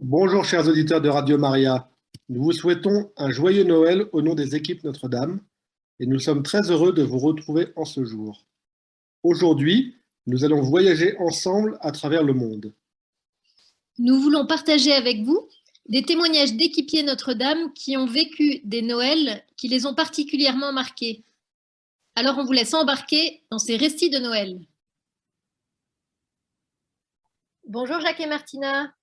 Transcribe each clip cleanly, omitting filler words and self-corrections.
Bonjour chers auditeurs de Radio Maria, nous vous souhaitons un joyeux Noël au nom des équipes Notre-Dame et nous sommes très heureux de vous retrouver en ce jour. Aujourd'hui, nous allons voyager ensemble à travers le monde. Nous voulons partager avec vous des témoignages d'équipiers Notre-Dame qui ont vécu des Noëls qui les ont particulièrement marqués. Alors on vous laisse embarquer dans ces récits de Noël. Bonjour Jacques et Martina.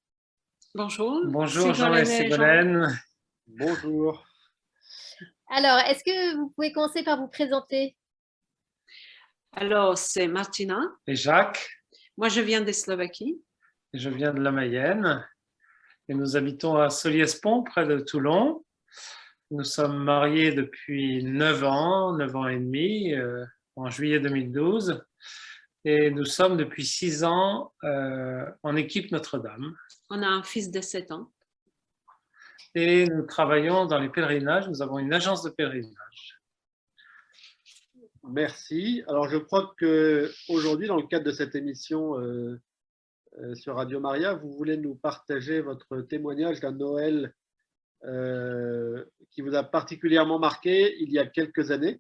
Bonjour. Bonjour Jean et Ségolène. Bonjour. Alors, est-ce que vous pouvez commencer par vous présenter? Alors, c'est Martina. Et Jacques. Moi, je viens de Slovaquie. Je viens de la Mayenne. Et nous habitons à Solliès-Pont, près de Toulon. Nous sommes mariés depuis 9 ans et demi, en juillet 2012. Et nous sommes depuis 6 ans en équipe Notre-Dame. On a un fils de 7 ans. Et nous travaillons dans les pèlerinages. Nous avons une agence de pèlerinage. Merci. Alors je crois qu'aujourd'hui, dans le cadre de cette émission sur Radio Maria, vous voulez nous partager votre témoignage d'un Noël qui vous a particulièrement marqué il y a quelques années.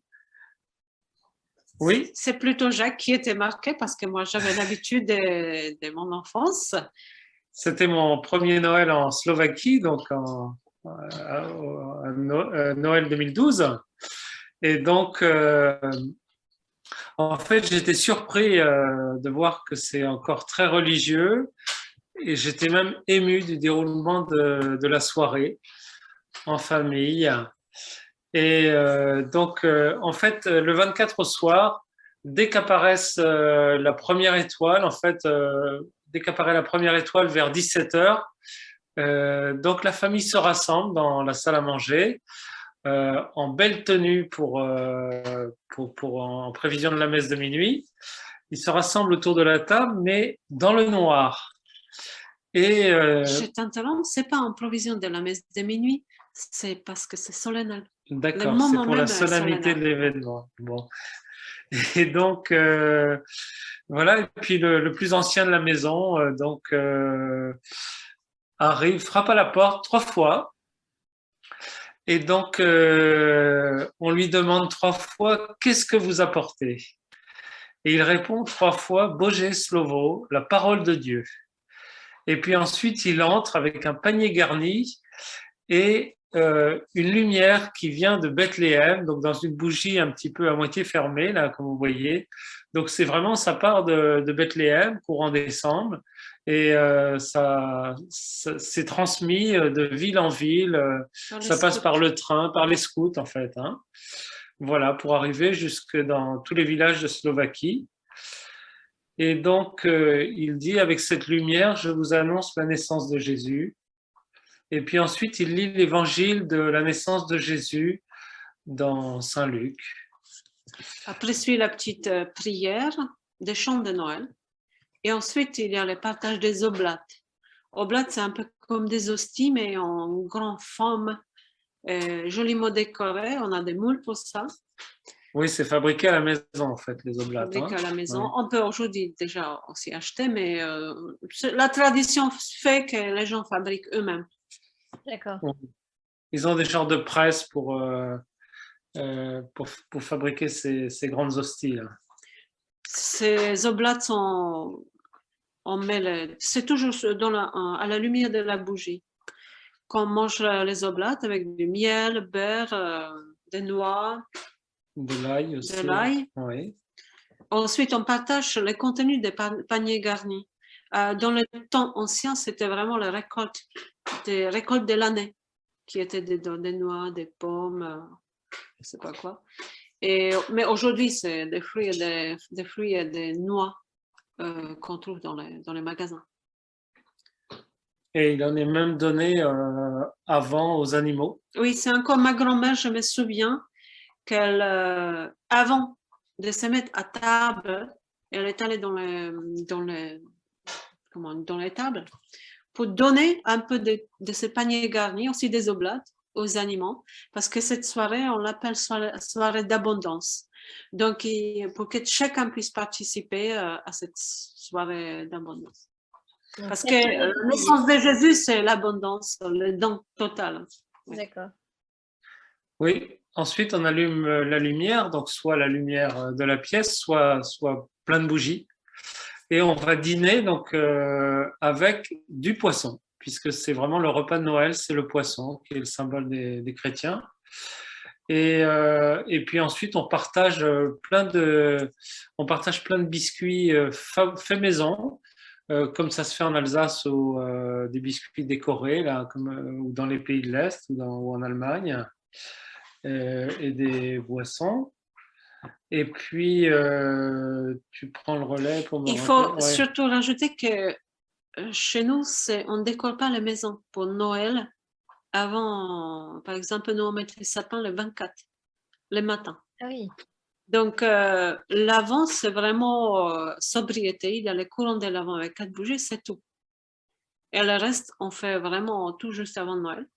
Oui. C'est plutôt Jacques qui était marqué parce que moi, j'avais l'habitude de mon enfance. C'était mon premier Noël en Slovaquie, donc Noël 2012. Et donc, en fait, j'étais surpris de voir que c'est encore très religieux et j'étais même ému du déroulement de la soirée en famille. Et donc, en fait, le 24 au soir, dès qu'apparaisse la première étoile, en fait, dès qu'apparaît la première étoile vers 17h, donc la famille se rassemble dans la salle à manger en belle tenue en prévision de la messe de minuit. Ils se rassemblent autour de la table, mais dans le noir. Et je t'interromps, c'est pas en provision de la messe de minuit, c'est parce que c'est solennel. D'accord, c'est pour la solennité de l'événement. Bon. Et donc, voilà, et puis le plus ancien de la maison, arrive, frappe à la porte 3 fois. Et donc, on lui demande 3 fois, qu'est-ce que vous apportez? Et il répond 3 fois, Bože slovo, la parole de Dieu. Et puis ensuite, il entre avec un panier garni et une lumière qui vient de Bethléem, donc dans une bougie un petit peu à moitié fermée, là, comme vous voyez. Donc, c'est vraiment, ça part de Bethléem, courant décembre, et ça s'est transmis de ville en ville. Ça passe par le train, par les scouts, en fait. Hein. Voilà, pour arriver jusque dans tous les villages de Slovaquie. Et donc, il dit, avec cette lumière, je vous annonce la naissance de Jésus. Et puis ensuite, il lit l'évangile de la naissance de Jésus dans Saint Luc. Après suit la petite prière des chants de Noël. Et ensuite, il y a le partage des oblates. Oblates, c'est un peu comme des hosties, mais en grande forme, joliment décorées. On a des moules pour ça. Oui, c'est fabriqué à la maison, en fait, les oblates. Fabriqué à la maison. Ouais. On peut aujourd'hui déjà aussi acheter, mais la tradition fait que les gens fabriquent eux-mêmes. D'accord. Ils ont des genres de presse pour fabriquer ces grandes hosties. Là. Ces oblates sont... C'est toujours à la lumière de la bougie qu'on mange les oblates avec du miel, beurre, des noix, de l'ail aussi. De l'ail. Oui. Ensuite, on partage le contenu des paniers garnis. Dans le temps ancien, c'était vraiment la récolte de l'année, qui étaient des noix, des pommes, je ne sais pas quoi. Mais aujourd'hui, c'est des fruits et des noix qu'on trouve dans les magasins. Et il en est même donné avant aux animaux. Oui, c'est encore ma grand-mère, je me souviens qu'elle, avant de se mettre à table, elle est allée dans les tables pour donner un peu de ce panier garni, aussi des oblates aux animaux, parce que cette soirée, on l'appelle soirée d'abondance. Donc, pour que chacun puisse participer à cette soirée d'abondance. Donc, Parce ça, que la naissance de Jésus, c'est l'abondance, le don total. D'accord. Oui, ensuite on allume la lumière, donc soit la lumière de la pièce, soit plein de bougies. Et on va dîner donc avec du poisson, puisque c'est vraiment le repas de Noël, c'est le poisson qui est le symbole des chrétiens. Et puis ensuite on partage plein de biscuits faits maison, comme ça se fait en Alsace, ou des biscuits décorés là, ou dans les pays de l'Est ou en Allemagne, et des boissons. Et puis, tu prends le relais pour me Il rappeler. faut Ouais. surtout rajouter que chez nous, on ne décore pas la maison pour Noël avant, par exemple, nous on mettait le sapin le 24, le matin. Ah oui. Donc, l'avant, c'est vraiment sobriété. Il y a les courants de l'avant avec 4 bougies, c'est tout. Et le reste, on fait vraiment tout juste avant Noël.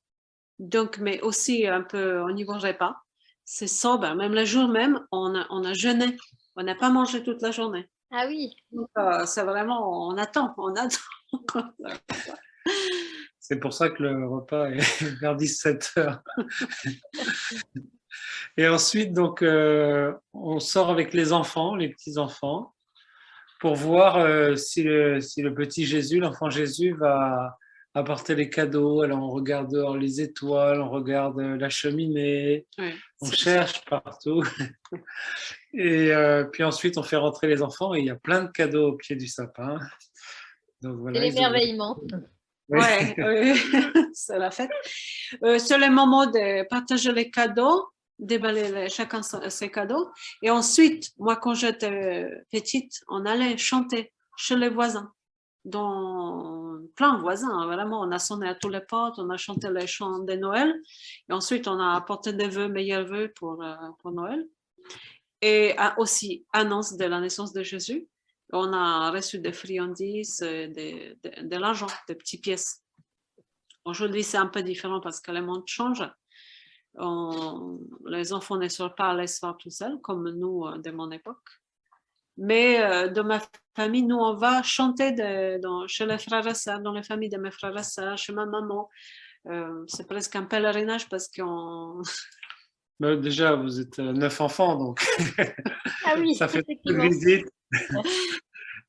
Donc, mais aussi un peu au niveau repas, c'est sobre. Même le jour même, on a jeûné. On n'a pas mangé toute la journée. Ah oui. Donc, c'est vraiment, on attend. C'est pour ça que le repas est vers 17h. Et ensuite, donc, on sort avec les enfants, les petits-enfants, pour voir si le petit Jésus, l'enfant Jésus, va apporter les cadeaux. Alors, on regarde dehors les étoiles, on regarde la cheminée, Oui, on cherche partout. Et puis ensuite, on fait rentrer les enfants et il y a plein de cadeaux au pied du sapin. Donc, C'est voilà, l'émerveillement. Oui. ouais, c'est la fête. C'est le moment de partager les cadeaux, déballer chacun ses cadeaux. Et ensuite, moi, quand j'étais petite, on allait chanter chez les voisins. Dans plein de voisins, hein, vraiment, on a sonné à tous les portes, on a chanté les chants de Noël. Et ensuite, on a apporté des vœux, meilleurs vœux pour Noël. Et aussi, annonce de la naissance de Jésus. On a reçu des friandises, de l'argent, des petites pièces. Aujourd'hui, c'est un peu différent parce que le monde change. Les enfants ne sortent pas les soirs tout seuls, comme nous de mon époque. Mais dans ma famille, nous, on va chanter chez les frères et sœurs, dans les familles de mes frères et sœurs, chez ma maman. C'est presque un pèlerinage parce qu'on... Déjà, vous êtes 9 enfants, donc Ah oui, ça fait une effectivement. visite.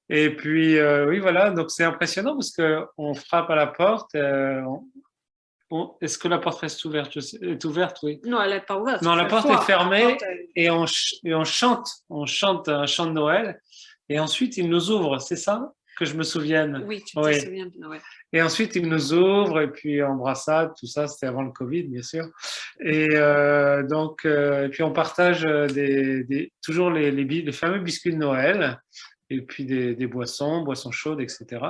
Et puis, oui, voilà, donc c'est impressionnant parce qu'on frappe à la porte. Est-ce que la porte reste ouverte? Est ouverte, oui. Non, elle n'est pas ouverte. Non, la porte est fermée et on chante un chant de Noël. Et ensuite, il nous ouvre, c'est ça? Que je me souvienne. Oui, tu te souviens bien, ouais. Et ensuite, il nous ouvre, et puis embrassade, tout ça, c'était avant le Covid, bien sûr. Et donc, et puis on partage toujours les fameux biscuits de Noël, et puis des boissons chaudes, etc.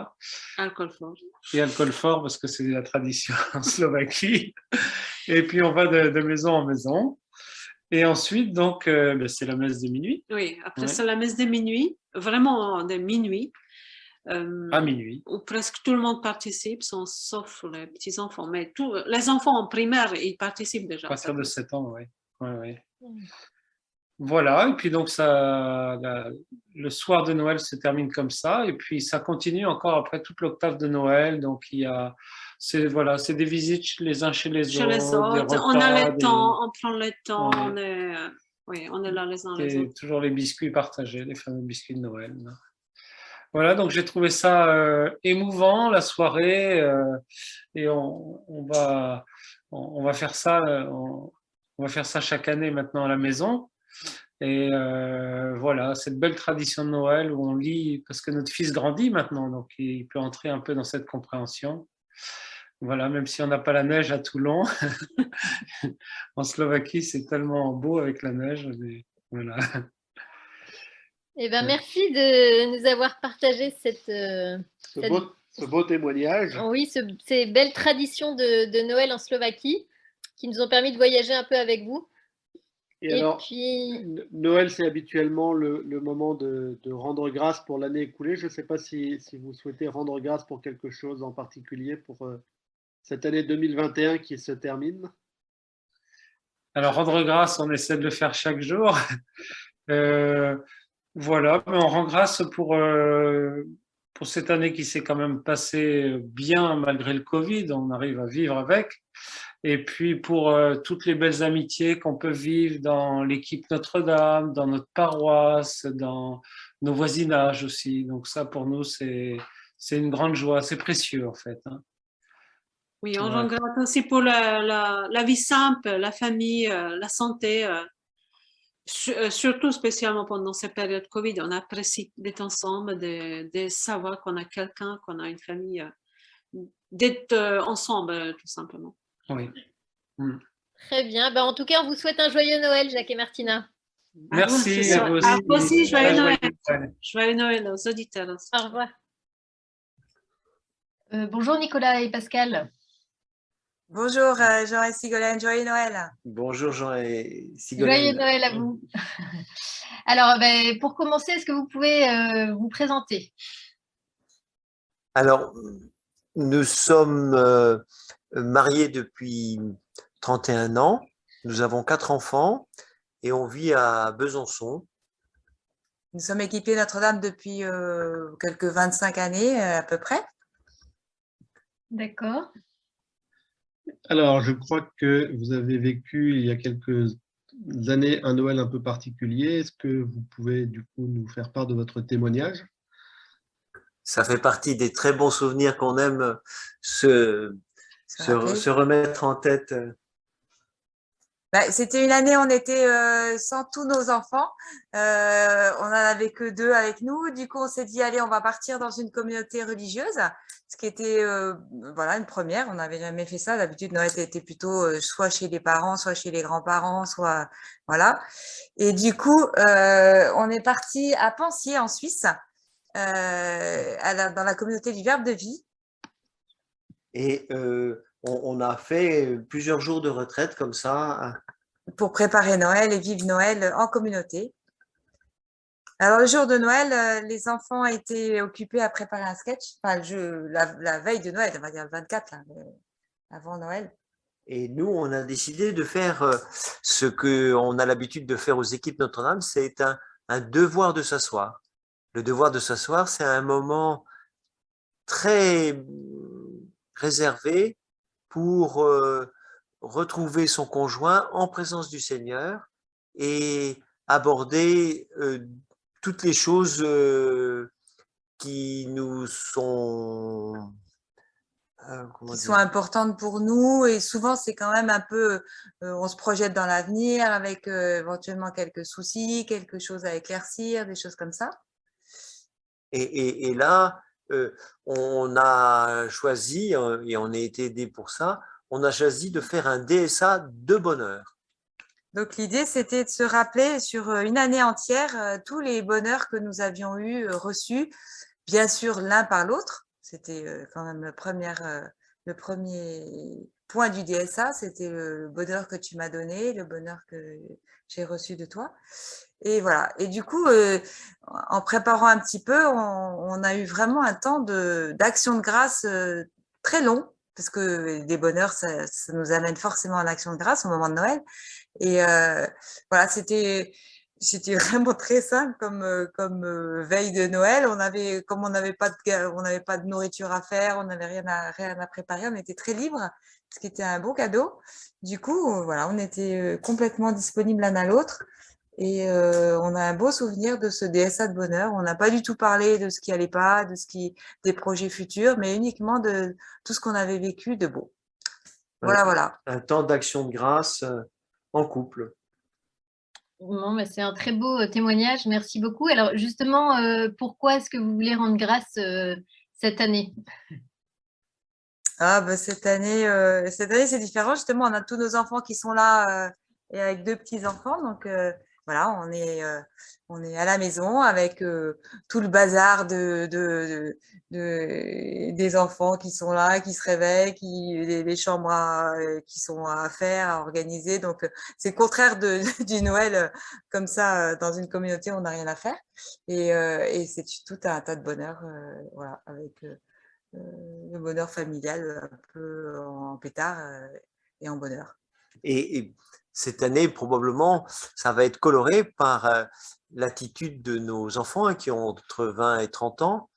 Alcool fort. Et alcool fort, parce que c'est la tradition en Slovaquie. Et puis on va de maison en maison. Et ensuite, donc, c'est la messe de minuit. Oui, après Ouais. c'est la messe de minuit, vraiment de minuit. À minuit. Où presque tout le monde participe, sauf les petits-enfants. Mais les enfants en primaire, ils participent déjà. À partir de 7 ans, oui. Ouais. Voilà, et puis donc le soir de Noël se termine comme ça, et puis ça continue encore après toute l'octave de Noël. Donc c'est des visites les uns chez les autres, des repas, on a le temps, on prend le temps, ouais. on est là les uns les autres. Toujours les biscuits partagés, les fameux biscuits de Noël. Voilà, donc j'ai trouvé ça émouvant la soirée, et on va faire ça, on va faire ça chaque année maintenant à la maison. Et voilà, cette belle tradition de Noël où on lit, parce que notre fils grandit maintenant, donc il peut entrer un peu dans cette compréhension. Voilà, même si on n'a pas la neige à Toulon, en Slovaquie, c'est tellement beau avec la neige. Mais voilà. Eh ben, merci de nous avoir partagé ce beau témoignage. Oui, ces belles traditions de Noël en Slovaquie qui nous ont permis de voyager un peu avec vous. Et alors, Noël, c'est habituellement le moment de rendre grâce pour l'année écoulée. Je ne sais pas si vous souhaitez rendre grâce pour quelque chose en particulier pour cette année 2021 qui se termine. Alors, rendre grâce, on essaie de le faire chaque jour. Voilà, mais on rend grâce pour pour cette année qui s'est quand même passée bien malgré le Covid, on arrive à vivre avec. Et puis pour toutes les belles amitiés qu'on peut vivre dans l'équipe Notre-Dame, dans notre paroisse, dans nos voisinages aussi. Donc ça, pour nous, c'est une grande joie, c'est précieux en fait. Hein. Oui, on Ouais. regrette aussi pour la vie simple, la famille, la santé. Surtout spécialement pendant cette période Covid, on apprécie d'être ensemble, de savoir qu'on a quelqu'un, qu'on a une famille, d'être ensemble tout simplement. Oui. Mm. Très bien. Ben, en tout cas, on vous souhaite un joyeux Noël, Jacques et Martina. Merci à vous aussi. À vous aussi, joyeux Très Noël. Noël. Joyeux Noël aux auditeurs aussi. Au revoir. Bonjour Nicolas et Pascal. Bonjour Jean et Sigolène, joyeux Noël. Bonjour Jean et Joyeux Sigolène. Noël à vous. Alors, ben, pour commencer, est-ce que vous pouvez vous présenter? Alors, nous sommes mariés depuis 31 ans. Nous avons 4 enfants et on vit à Besançon. Nous sommes équipés Notre-Dame depuis quelques 25 années à peu près. D'accord. Alors, je crois que vous avez vécu il y a quelques années un Noël un peu particulier. Est-ce que vous pouvez du coup nous faire part de votre témoignage? Ça fait partie des très bons souvenirs qu'on aime se remettre en tête. C'était une année, on était sans tous nos enfants. On n'en avait que 2 avec nous. Du coup, on s'est dit, allez, on va partir dans une communauté religieuse, ce qui était voilà, une première. On n'avait jamais fait ça. D'habitude, Noël était plutôt soit chez les parents, soit chez les grands-parents, soit voilà. Et du coup, on est parti à Pensier en Suisse, dans la communauté du Verbe de Vie. Et on a fait plusieurs jours de retraite comme ça. Pour préparer Noël et vivre Noël en communauté. Alors, le jour de Noël, les enfants étaient occupés à préparer un sketch. Enfin, la veille de Noël, on va dire le 24, là, avant Noël. Et nous, on a décidé de faire ce qu'on a l'habitude de faire aux équipes Notre-Dame, c'est un devoir de s'asseoir. Le devoir de s'asseoir, c'est un moment très réservé pour retrouver son conjoint en présence du Seigneur et aborder toutes les choses qui nous sont qui sont importantes pour nous, et souvent c'est quand même un peu, on se projette dans l'avenir avec éventuellement quelques soucis, quelque chose à éclaircir, des choses comme ça. Et là, on a choisi, et on a été aidé pour ça, on a choisi de faire un DSA de bonheur. Donc l'idée, c'était de se rappeler sur une année entière tous les bonheurs que nous avions reçus, bien sûr l'un par l'autre. C'était quand même le premier point du DSA, c'était le bonheur que tu m'as donné, le bonheur que j'ai reçu de toi. Et voilà. Et du coup, en préparant un petit peu, on a eu vraiment un temps d'action de grâce très long, parce que des bonheurs, ça nous amène forcément à l'action de grâce au moment de Noël. Et voilà, c'était vraiment très simple comme veille de Noël. Comme on n'avait pas de nourriture à faire, on n'avait rien à préparer, on était très libre, ce qui était un beau cadeau. Du coup, voilà, on était complètement disponibles l'un à l'autre. Et on a un beau souvenir de ce DSA de bonheur. On n'a pas du tout parlé de ce qui allait pas, des projets futurs, mais uniquement de tout ce qu'on avait vécu de beau. Voilà. Un temps d'action de grâce en couple. Bon, bah, c'est un très beau témoignage. Merci beaucoup. Alors justement, pourquoi est-ce que vous voulez rendre grâce cette année? Cette année, c'est différent. Justement, on a tous nos enfants qui sont là et avec 2 petits-enfants. Donc, voilà, on est à la maison avec tout le bazar des enfants qui sont là, qui se réveillent, les chambres qui sont à faire, à organiser. Donc, c'est le contraire du Noël comme ça. Dans une communauté, on n'a rien à faire. Et c'est tout un tas de bonheur, voilà, avec le bonheur familial un peu en pétard et en bonheur. Et cette année, probablement, ça va être coloré par l'attitude de nos enfants qui ont entre 20 et 30 ans,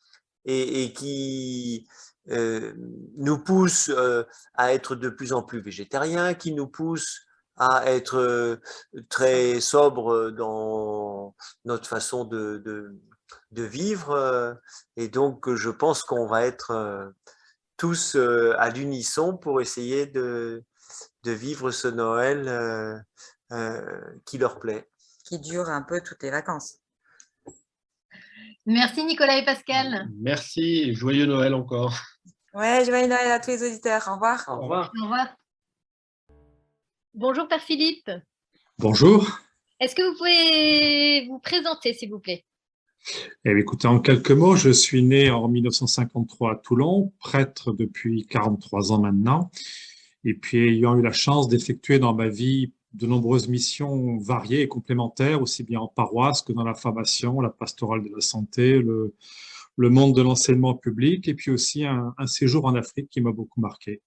et qui nous pousse à être de plus en plus végétariens, qui nous pousse à être très sobre dans notre façon de vivre. Et donc, je pense qu'on va être tous à l'unisson pour essayer de vivre ce Noël qui leur plaît. Qui dure un peu toutes les vacances. Merci Nicolas et Pascal. Merci et joyeux Noël encore. Ouais, joyeux Noël à tous les auditeurs. Au revoir. Au revoir. Au revoir. Bonjour Père Philippe. Bonjour. Est-ce que vous pouvez vous présenter, s'il vous plaît? Eh bien, écoutez, en quelques mots, je suis né en 1953 à Toulon, prêtre depuis 43 ans maintenant. Et puis, ayant eu la chance d'effectuer dans ma vie de nombreuses missions variées et complémentaires, aussi bien en paroisse que dans la formation, la pastorale de la santé, le monde de l'enseignement public, et puis aussi un séjour en Afrique qui m'a beaucoup marqué.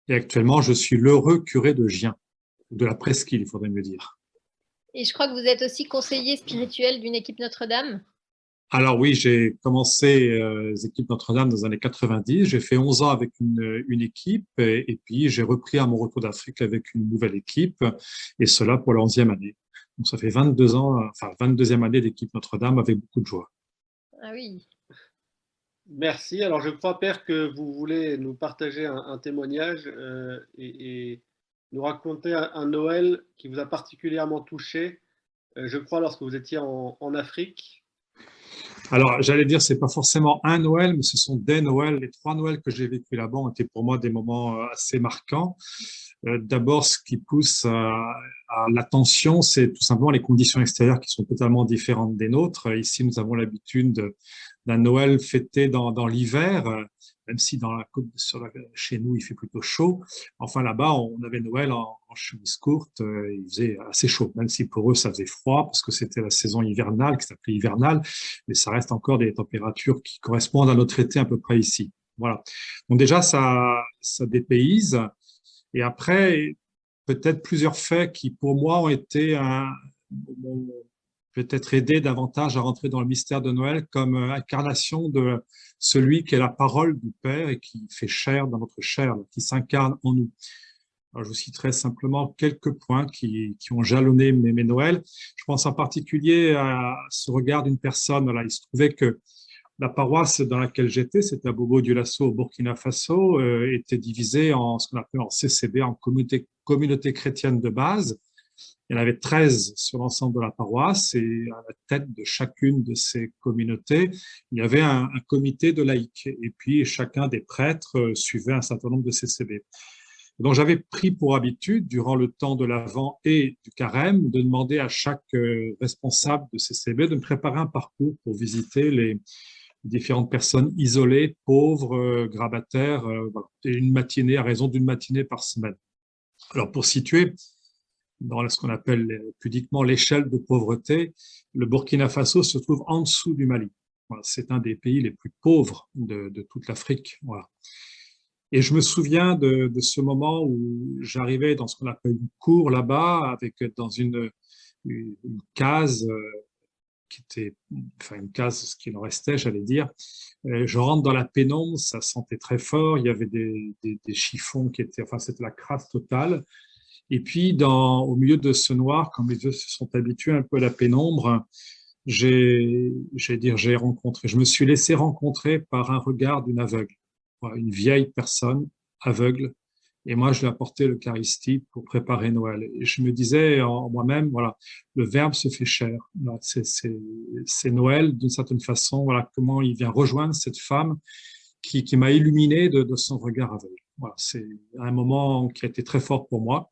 Et actuellement, je suis l'heureux curé de Gien, de la presqu'île, il faudrait me dire. Et je crois que vous êtes aussi conseiller spirituel d'une équipe Notre-Dame. Alors oui, j'ai commencé les équipes Notre-Dame dans les années 90. J'ai fait 11 ans avec une équipe et puis j'ai repris à mon retour d'Afrique avec une nouvelle équipe et cela pour la 11e année. Donc ça fait 22 ans, enfin 22e année d'équipe Notre-Dame avec beaucoup de joie. Ah oui. Merci. Alors, je crois, Père, que vous voulez nous partager un témoignage et nous raconter un Noël qui vous a particulièrement touché, je crois, lorsque vous étiez en Afrique. Alors, j'allais dire, c'est pas forcément un Noël, mais ce sont des Noëls. Les 3 Noëls que j'ai vécu là-bas ont été pour moi des moments assez marquants. D'abord, ce qui pousse à l'attention, c'est tout simplement les conditions extérieures qui sont totalement différentes des nôtres. Ici, nous avons l'habitude d'un Noël fêté dans l'hiver, même si dans la côte, chez nous, il fait plutôt chaud. Enfin, là-bas, on avait Noël en chemise courte, il faisait assez chaud, même si pour eux, ça faisait froid, parce que c'était la saison hivernale, qui s'appelait hivernale, mais ça reste encore des températures qui correspondent à notre été à peu près ici. Voilà. Donc déjà, ça dépayse. Et après, peut-être plusieurs faits qui, pour moi, ont été peut-être aidé davantage à rentrer dans le mystère de Noël comme incarnation de celui qui est la parole du Père et qui fait chair dans notre chair, qui s'incarne en nous. Alors, je vous citerai simplement quelques points qui ont jalonné mes Noëls. Je pense en particulier à ce regard d'une personne. Voilà, il se trouvait que la paroisse dans laquelle j'étais, c'était à Bobo-Dioulasso au Burkina Faso, était divisée en ce qu'on appelle en CCB, en communauté chrétienne de base. Il y en avait 13 sur l'ensemble de la paroisse et à la tête de chacune de ces communautés, il y avait un comité de laïcs. Et puis, chacun des prêtres suivait un certain nombre de CCB. Donc, j'avais pris pour habitude, durant le temps de l'Avent et du Carême, de demander à chaque responsable de CCB de me préparer un parcours pour visiter les différentes personnes isolées, pauvres, grabataires, voilà, et une matinée, à raison d'une matinée par semaine. Alors, pour situer, dans ce qu'on appelle pudiquement l'échelle de pauvreté, le Burkina Faso se trouve en dessous du Mali. Voilà, c'est un des pays les plus pauvres de toute l'Afrique. Voilà. Et je me souviens de ce moment où j'arrivais dans ce qu'on appelle une cour là-bas, avec dans une case qui était, enfin une case, ce qu'il en restait, j'allais dire. Je rentre dans la pénombre, ça sentait très fort, il y avait des chiffons qui étaient, enfin c'était la crasse totale. Et puis, au milieu de ce noir, quand mes yeux se sont habitués un peu à la pénombre, je me suis laissé rencontrer par un regard d'une aveugle, voilà, une vieille personne aveugle. Et moi, je lui ai apporté l'Eucharistie pour préparer Noël. Et je me disais en moi-même, voilà, le Verbe se fait chair. C'est Noël d'une certaine façon. Voilà comment il vient rejoindre cette femme qui m'a illuminé de son regard aveugle. Voilà, c'est un moment qui a été très fort pour moi.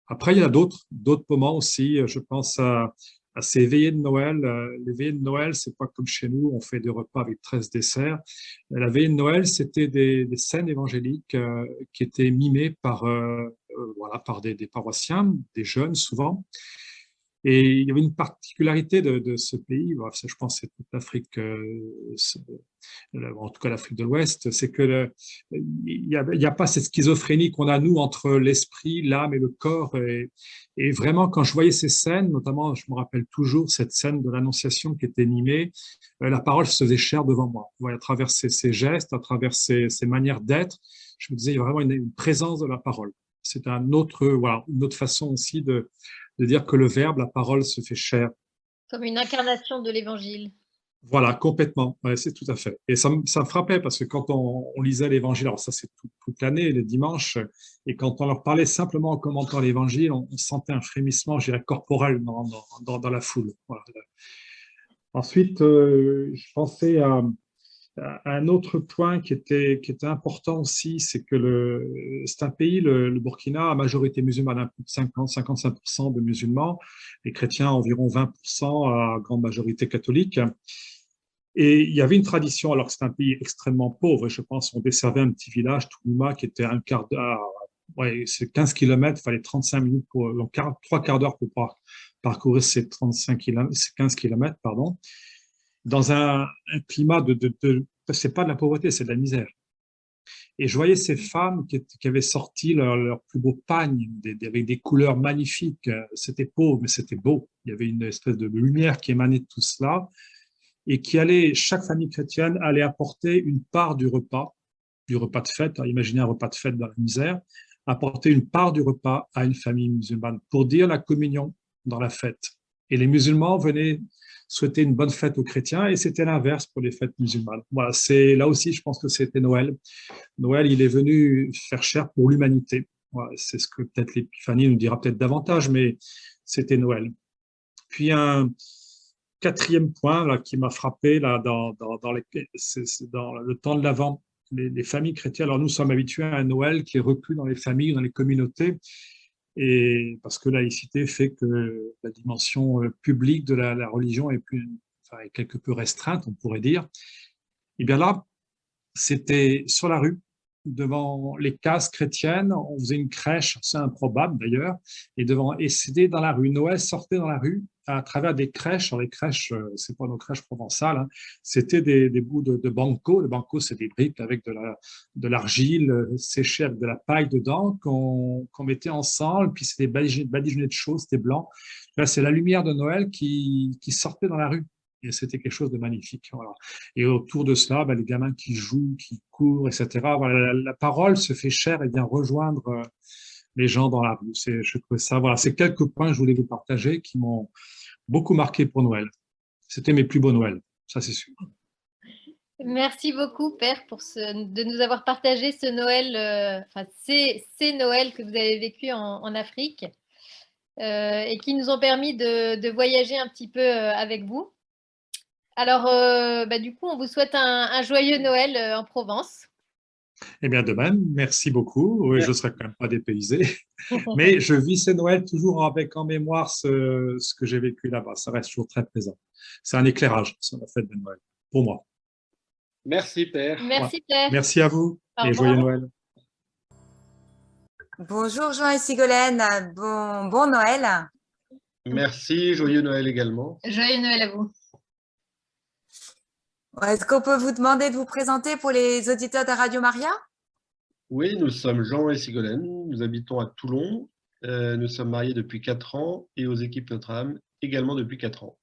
Après, il y a d'autres moments aussi. Je pense à ces veillées de Noël. Les veillées de Noël, c'est pas comme chez nous, on fait des repas avec 13 desserts. La veillée de Noël, c'était des scènes évangéliques qui étaient mimées par des paroissiens, des jeunes souvent. Et il y avait une particularité de ce pays, je pense que c'est toute l'Afrique, en tout cas l'Afrique de l'Ouest, c'est que il y a pas cette schizophrénie qu'on a nous entre l'esprit, l'âme et le corps. Et vraiment, quand je voyais ces scènes, notamment, je me rappelle toujours cette scène de l'Annonciation qui était mimée la parole se faisait chair devant moi. Ouais, à travers ses gestes, à travers ses manières d'être, je me disais, il y a vraiment une présence de la parole. C'est voilà, une autre façon aussi de dire que le verbe, la parole se fait chair. Comme une incarnation de l'évangile. Voilà, complètement. Ouais, c'est tout à fait. Et ça me frappait parce que quand on lisait l'évangile, alors ça c'est toute l'année, les dimanches, et quand on leur parlait simplement en commentant l'évangile, on sentait un frémissement, je dirais, corporel dans la foule. Voilà. Ensuite, je pensais à un autre point qui était important aussi, c'est que c'est un pays, le Burkina, à majorité musulmane, plus de 50-55% de musulmans, les chrétiens environ 20%, à grande majorité catholique. Et il y avait une tradition, alors que c'est un pays extrêmement pauvre, et je pense qu'on desservait un petit village, Toulouma, qui était un quart d'heure, ouais, c'est 15 km, il fallait 35 minutes, donc 3 quarts d'heure pour parcourir ces 15 km, pardon, dans un climat c'est pas de la pauvreté, c'est de la misère. Et je voyais ces femmes qui avaient sorti leur plus beau pagne, avec des couleurs magnifiques. C'était pauvre, mais c'était beau. Il y avait une espèce de lumière qui émanait de tout cela, et chaque famille chrétienne allait apporter une part du repas de fête. Imaginez un repas de fête dans la misère, apporter une part du repas à une famille musulmane pour dire la communion dans la fête. Et les musulmans venaient souhaiter une bonne fête aux chrétiens, et c'était l'inverse pour les fêtes musulmanes. Voilà, là aussi, je pense que c'était Noël. Noël, il est venu faire chair pour l'humanité. Voilà, c'est ce que peut-être l'Épiphanie nous dira peut-être davantage, mais c'était Noël. Puis un quatrième point là, qui m'a frappé là, dans le temps de l'Avent, les familles chrétiennes. Alors nous sommes habitués à un Noël qui est reclus dans les familles, dans les communautés, et parce que la laïcité fait que la dimension publique de la religion est quelque peu restreinte, on pourrait dire. Et bien là, c'était sur la rue, devant les cases chrétiennes, on faisait une crèche, c'est improbable d'ailleurs, et c'était dans la rue. Noël sortait dans la rue à travers des crèches. Alors les crèches, c'est pas nos crèches provençales, hein. C'était des bouts de banco. Le banco, c'est des briques avec de l'argile séchée avec de la paille dedans qu'on mettait ensemble, puis c'était badigeonné de chaux, c'était blanc. Là, c'est la lumière de Noël qui sortait dans la rue. Et c'était quelque chose de magnifique. Voilà. Et autour de cela, les gamins qui jouent, qui courent, etc. Voilà, la parole se fait chair et vient rejoindre les gens dans la rue. Je trouve ça. Voilà, c'est quelques points que je voulais vous partager qui m'ont beaucoup marqué pour Noël. C'était mes plus beaux Noëls, ça c'est sûr. Merci beaucoup, Père, de nous avoir partagé ce Noël, ces Noëls que vous avez vécu en Afrique et qui nous ont permis de voyager un petit peu avec vous. Alors, du coup, on vous souhaite un joyeux Noël en Provence. Eh bien, de même, merci beaucoup. Oui, je ne serais quand même pas dépaysé, mais je vis ces Noëls toujours avec en mémoire ce que j'ai vécu là-bas. Ça reste toujours très présent. C'est un éclairage sur la fête de Noël, pour moi. Merci, Père. Merci, Père. Merci à vous et joyeux Noël. Bonjour Jean et Sigolène, bon Noël. Merci, joyeux Noël également. Joyeux Noël à vous. Est-ce qu'on peut vous demander de vous présenter pour les auditeurs de Radio Maria? Oui, nous sommes Jean et Sigolène, nous habitons à Toulon, nous sommes mariés depuis 4 ans et aux équipes Notre-Dame également depuis 4 ans.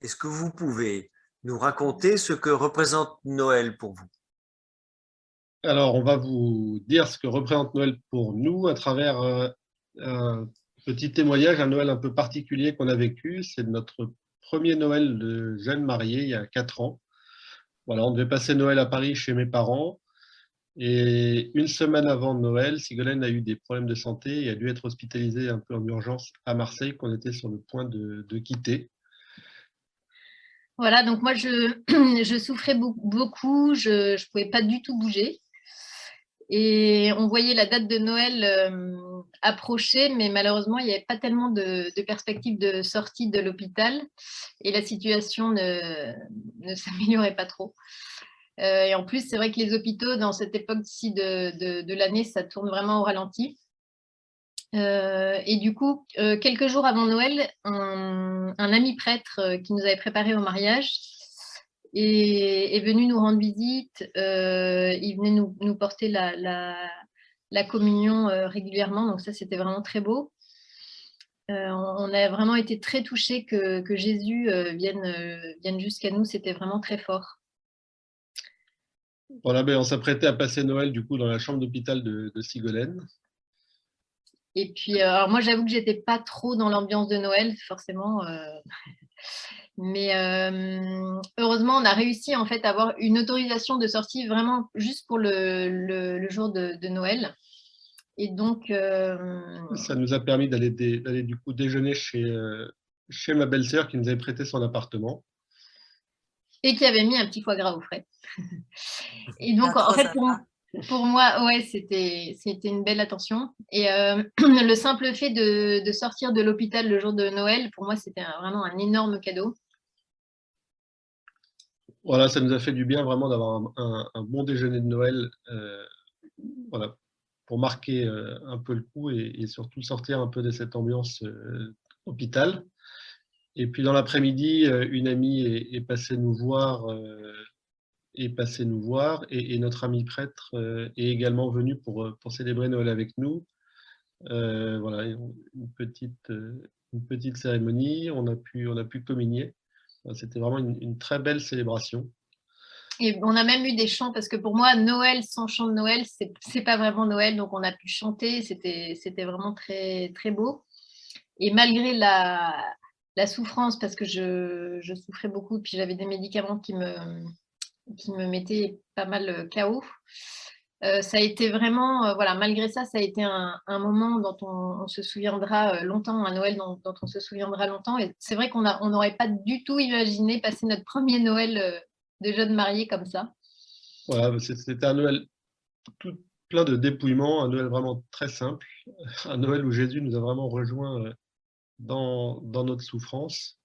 Est-ce que vous pouvez nous raconter ce que représente Noël pour vous? Alors, on va vous dire ce que représente Noël pour nous à travers un petit témoignage, un Noël un peu particulier qu'on a vécu. C'est notre premier Noël de jeune marié il y a 4 ans. Voilà, on devait passer Noël à Paris chez mes parents. Et une semaine avant Noël, Sigolène a eu des problèmes de santé et a dû être hospitalisée un peu en urgence à Marseille, qu'on était sur le point de quitter. Voilà, donc moi, je souffrais beaucoup, je ne pouvais pas du tout bouger. Et on voyait la date de Noël approcher, mais malheureusement, il n'y avait pas tellement de perspectives de sortie de l'hôpital et la situation ne s'améliorait pas trop. Et en plus, c'est vrai que les hôpitaux, dans cette époque-ci de l'année, ça tourne vraiment au ralenti. Et du coup, quelques jours avant Noël, un ami prêtre qui nous avait préparé au mariage est venu nous rendre visite. Il venait nous porter la communion régulièrement, donc ça, c'était vraiment très beau. On a vraiment été très touchés que Jésus vienne jusqu'à nous. C'était vraiment très fort. Voilà, ben, on s'apprêtait à passer Noël du coup dans la chambre d'hôpital de Sigolène. Et puis, alors moi, j'avoue que j'étais pas trop dans l'ambiance de Noël, forcément. Mais heureusement, on a réussi en fait à avoir une autorisation de sortie vraiment juste pour le jour de Noël. Et donc, Ça nous a permis d'aller du coup déjeuner chez ma belle-sœur qui nous avait prêté son appartement. et qui avait mis un petit foie gras au frais. Et donc, Pas en trop fait, sympa. pour moi, ouais, c'était une belle attention. Et le simple fait de sortir de l'hôpital le jour de Noël, pour moi, c'était vraiment un énorme cadeau. Voilà, ça nous a fait du bien vraiment d'avoir un bon déjeuner de Noël, voilà, pour marquer un peu le coup et surtout sortir un peu de cette ambiance hôpital. Et puis dans l'après-midi, une amie est passée nous voir, et notre ami prêtre est également venu pour célébrer Noël avec nous. Voilà, une petite cérémonie, on a pu communier. C'était vraiment une très belle célébration. Et on a même eu des chants, parce que pour moi, Noël sans chant de Noël, c'est pas vraiment Noël. Donc, on a pu chanter, c'était vraiment très, très beau. Et malgré la souffrance, parce que je souffrais beaucoup, puis j'avais des médicaments qui me mettaient pas mal KO, ça a été vraiment, voilà, malgré ça, ça a été un moment dont on se souviendra longtemps, un Noël dont on se souviendra longtemps. Et c'est vrai qu'on n'aurait pas du tout imaginé passer notre premier Noël de jeunes mariés comme ça. Voilà, c'était un Noël tout plein de dépouillement, un Noël vraiment très simple, un Noël où Jésus nous a vraiment rejoints dans notre souffrance,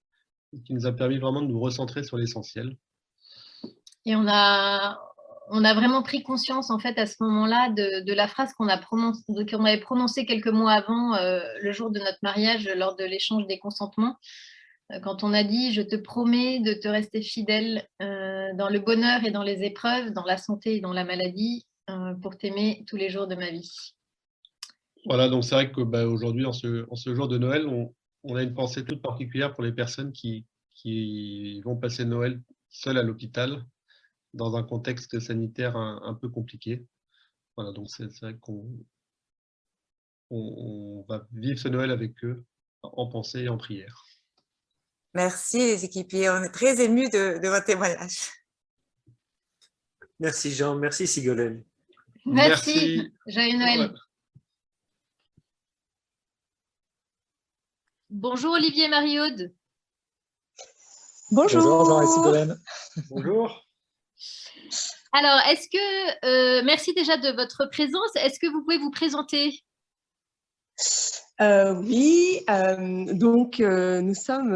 et qui nous a permis vraiment de nous recentrer sur l'essentiel. Et on a vraiment pris conscience, en fait, à ce moment-là, de la phrase qu'on avait prononcée quelques mois avant, le jour de notre mariage, lors de l'échange des consentements, quand on a dit « Je te promets de te rester fidèle dans le bonheur et dans les épreuves, dans la santé et dans la maladie, pour t'aimer tous les jours de ma vie. » Voilà, donc c'est vrai que aujourd'hui, en ce jour de Noël, on a une pensée toute particulière pour les personnes qui vont passer Noël seules à l'hôpital, dans un contexte sanitaire un peu compliqué. Voilà, donc c'est vrai qu'on va vivre ce Noël avec eux, en pensée et en prière. Merci les équipiers, on est très émus de votre témoignage. Merci Jean, merci Sigolène. Merci. Joyeux Noël. Ouais. Bonjour Olivier et Marie-Aude. Bonjour. Bonjour Jean et Sigolène. Bonjour. Alors, est-ce que, merci déjà de votre présence, est-ce que vous pouvez vous présenter? Oui, donc nous sommes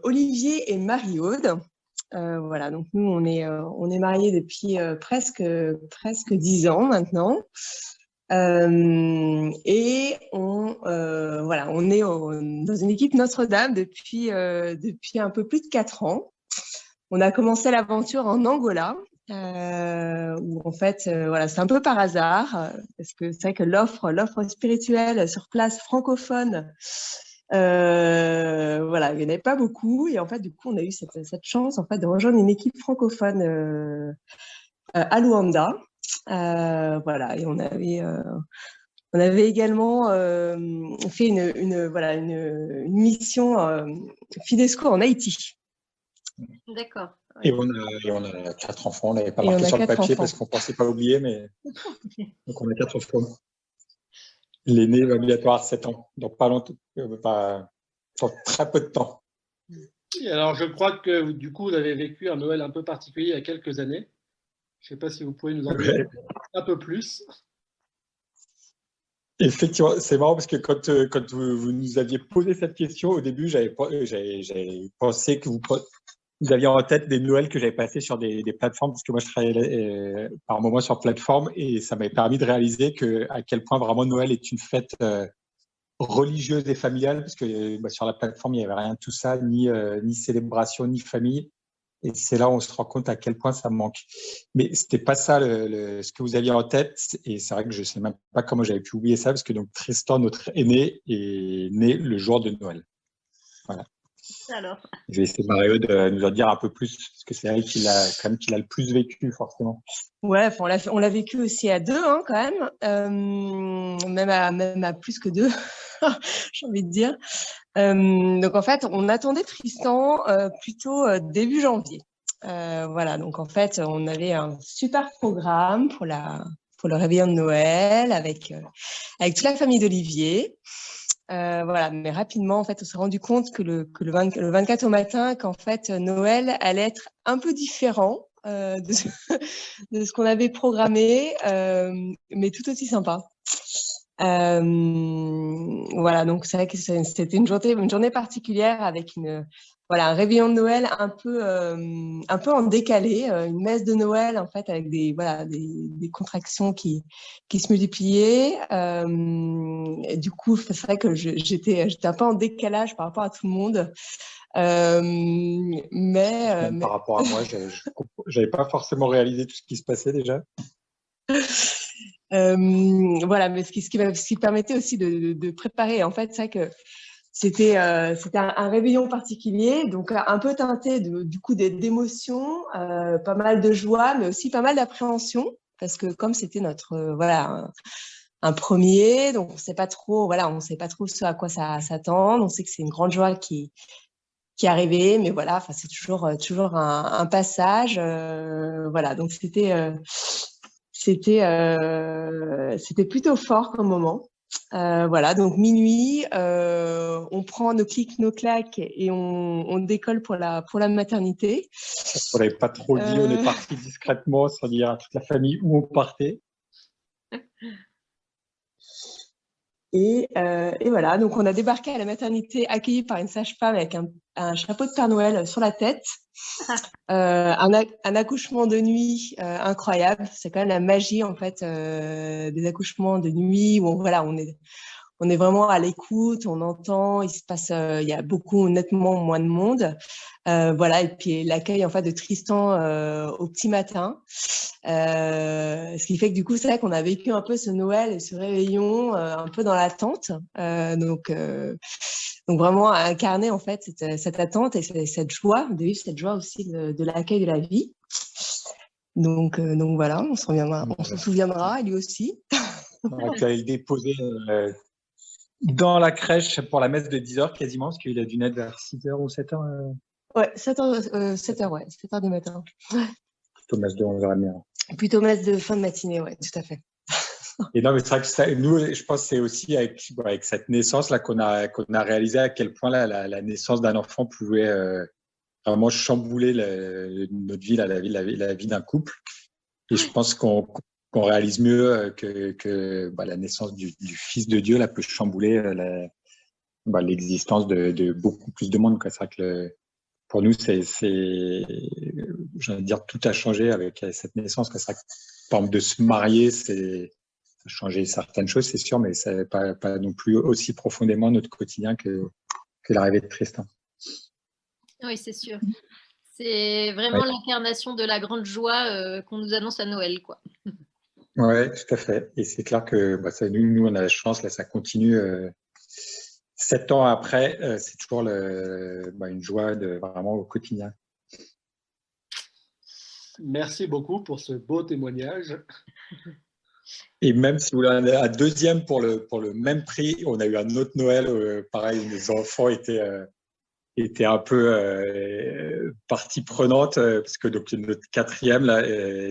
Olivier et Marie-Aude. Voilà, donc nous on est mariés depuis presque 10 ans maintenant. Et voilà, on est dans une équipe Notre-Dame depuis un peu plus de 4 ans. On a commencé l'aventure en Angola, où en fait, voilà, c'est un peu par hasard, parce que c'est vrai que l'offre spirituelle sur place francophone, voilà, il n'y en avait pas beaucoup, et en fait, du coup, on a eu cette chance en fait de rejoindre une équipe francophone à Luanda, voilà, et on avait également fait une mission Fidesco en Haïti. D'accord. Et on a 4 enfants, on n'avait pas marqué sur le papier parce qu'on ne pensait pas oublier, mais donc on a 4 enfants. L'aîné va bientôt avoir 7 ans, donc pas longtemps, dans très peu de temps. Et alors, je crois que du coup, vous avez vécu un Noël un peu particulier il y a quelques années. Je ne sais pas si vous pouvez nous en dire un peu plus. Effectivement, c'est marrant parce que quand vous nous aviez posé cette question, au début, j'avais pensé que vous aviez en tête des Noëls que j'avais passés sur des plateformes, parce que moi, je travaillais par moments sur plateforme, et ça m'avait permis de réaliser à quel point vraiment Noël est une fête religieuse et familiale, parce que sur la plateforme, il n'y avait rien de tout ça, ni célébration, ni famille. Et c'est là où on se rend compte à quel point ça manque. Mais c'était pas ça ce que vous aviez en tête. Et c'est vrai que je sais même pas comment j'avais pu oublier ça, parce que donc Tristan, notre aîné, est né le jour de Noël. Voilà. Alors, Je vais essayer Mario de nous en dire un peu plus, parce que c'est elle qui l'a le plus vécu, forcément. Ouais, on l'a vécu aussi à deux, hein, quand même, même à plus que deux, j'ai envie de dire. Donc en fait, on attendait Tristan plutôt début janvier. Voilà, donc en fait, on avait un super programme pour le réveillon de Noël avec toute la famille d'Olivier. Voilà, mais rapidement, en fait, on s'est rendu compte que le 24 au matin, qu'en fait, Noël allait être un peu différent de ce qu'on avait programmé, mais tout aussi sympa. Voilà, donc c'est vrai que c'était une journée particulière avec un réveillon de Noël un peu en décalé, une messe de Noël en fait avec des contractions qui se multipliaient. Et du coup, c'est vrai que j'étais un peu en décalage par rapport à tout le monde. Par rapport à moi, j'avais pas forcément réalisé tout ce qui se passait déjà. Voilà, mais ce qui permettait aussi de préparer. En fait, c'est vrai que c'était un réveillon particulier, donc un peu teinté du coup d'émotions, pas mal de joie, mais aussi pas mal d'appréhension, parce que comme c'était notre un premier, donc on sait pas trop ce à quoi ça s'attendre. On sait que c'est une grande joie qui est arrivée, mais voilà, enfin c'est toujours un passage, voilà. Donc c'était plutôt fort comme moment. Voilà, donc minuit, on prend nos clics, nos claques et on décolle pour la maternité. On n'avait pas trop dit, on est parti discrètement sans dire à toute la famille où on partait. Et voilà, donc on a débarqué à la maternité, accueilli par une sage-femme avec un chapeau de Père Noël sur la tête. Un accouchement de nuit incroyable. C'est quand même la magie en fait des accouchements de nuit où on est vraiment à l'écoute, on entend, il y a nettement moins de monde. Voilà, et puis l'accueil en fait de Tristan au petit matin. Ce qui fait que du coup, c'est vrai qu'on a vécu un peu ce Noël et ce réveillon un peu dans l'attente. Donc vraiment à incarner en fait cette attente et cette joie, de vivre cette joie aussi de l'accueil de la vie. Donc voilà, on s'en souviendra, lui aussi. Tu allais le déposer dans la crèche pour la messe de 10h quasiment, parce qu'il a dû naître vers 6h ou 7h. Ouais, 7h, ouais, 7h du matin. Plutôt messe de 11h30. Plutôt messe de fin de matinée, ouais, tout à fait. Et non, mais c'est vrai que nous, je pense que c'est aussi avec cette naissance-là qu'on a réalisé à quel point la naissance d'un enfant pouvait vraiment chambouler notre vie, la vie d'un couple. Et je pense qu'on réalise mieux que la naissance du Fils de Dieu peut chambouler l'existence de beaucoup plus de monde. C'est vrai que pour nous, j'ai envie de dire, tout a changé avec cette naissance. C'est vrai que, par exemple, de se marier, ça a changé certaines choses, c'est sûr, mais ça n'a pas non plus aussi profondément notre quotidien que l'arrivée de Tristan. Oui, c'est sûr. C'est vraiment l'incarnation de la grande joie qu'on nous annonce à Noël, quoi. Oui, tout à fait. Et c'est clair que nous, on a la chance, là, ça continue. 7 ans après, c'est toujours une joie vraiment au quotidien. Merci beaucoup pour ce beau témoignage. Et même si vous voulez un deuxième pour le même prix, on a eu un autre Noël, pareil, où les enfants étaient un peu partie prenante, parce que donc, notre quatrième, là,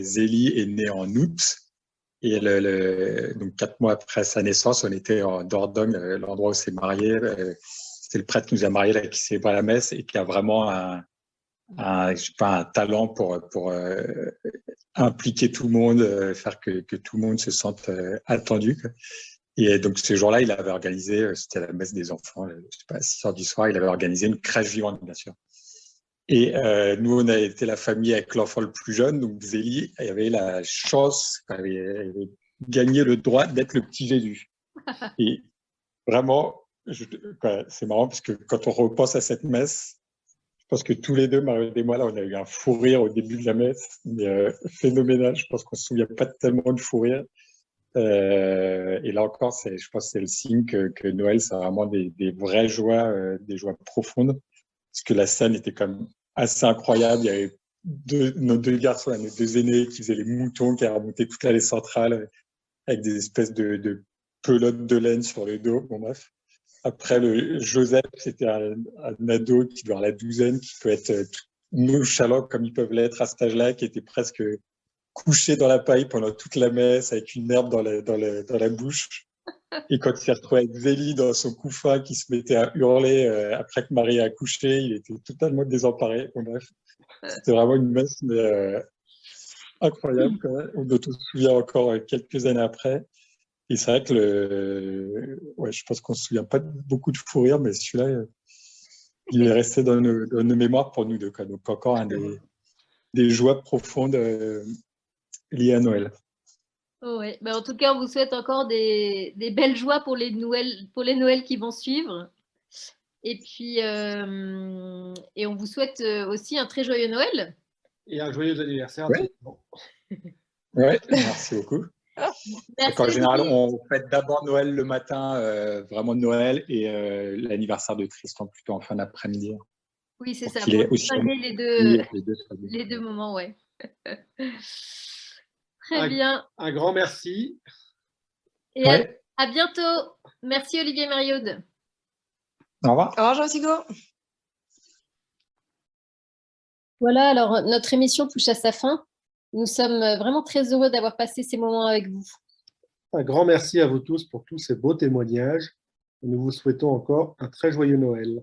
Zélie, est née en août. Et donc 4 mois après sa naissance, on était en Dordogne, l'endroit où s'est marié. C'était le prêtre qui nous a mariés, là, qui s'est pas à la messe et qui a vraiment un talent pour impliquer tout le monde, faire que tout le monde se sente attendu. Et donc ce jour-là, il avait organisé, c'était la messe des enfants, je sais pas, à 6h du soir, il avait organisé une crèche vivante, bien sûr. Et nous, on a été la famille avec l'enfant le plus jeune, donc Zélie, elle avait la chance, elle avait gagné le droit d'être le petit Jésus. Et vraiment, c'est marrant parce que quand on repense à cette messe, pense que tous les deux, Mario et moi, là, on a eu un fou rire au début de la messe, mais phénoménal. Je pense qu'on se souvient pas tellement de fou rire. Et là encore, je pense que c'est le signe que Noël, c'est vraiment des vraies joies, des joies profondes. Parce que la scène était quand même assez incroyable. Il y avait nos deux garçons, là, nos deux aînés, qui faisaient les moutons, qui remontaient toute l'allée centrale avec des espèces de pelotes de laine sur le dos. Bon, bref. Après, Joseph, c'était un ado qui doit avoir la douzaine, qui peut être nonchalant comme ils peuvent l'être à cet âge-là, qui était presque couché dans la paille pendant toute la messe avec une herbe dans la bouche. Et quand il s'est retrouvé avec Zélie dans son couffin qui se mettait à hurler après que Marie a accouché, il était totalement désemparé. Bon, bref, c'était vraiment une messe mais, incroyable, quand même, dont on se souvient encore quelques années après. Et c'est vrai que ouais, je pense qu'on se souvient pas de beaucoup de fou rire, mais celui-là, il est resté dans nos mémoires pour nous deux. Quoi. Donc encore un des joies profondes liées à Noël. Oh ouais. Ben, en tout cas, on vous souhaite encore des belles joies pour les Noëls qui vont suivre. Et puis, et on vous souhaite aussi un très joyeux Noël. Et un joyeux anniversaire. Ouais. Ouais, merci beaucoup. Merci, En général, Olivier. on fête d'abord Noël le matin, vraiment Noël, et l'anniversaire de Tristan plutôt en fin d'après-midi. Oui, c'est Pour ça. qu'il Pour ait aussi distinguer les deux moments, ouais. Très bien. Un grand merci. Et Ouais. à bientôt. Merci, Olivier Mariaude. Au revoir. Au revoir, Jean-Thibault. Voilà, alors notre émission touche à sa fin. Nous sommes vraiment très heureux d'avoir passé ces moments avec vous. Un grand merci à vous tous pour tous ces beaux témoignages. Nous vous souhaitons encore un très joyeux Noël.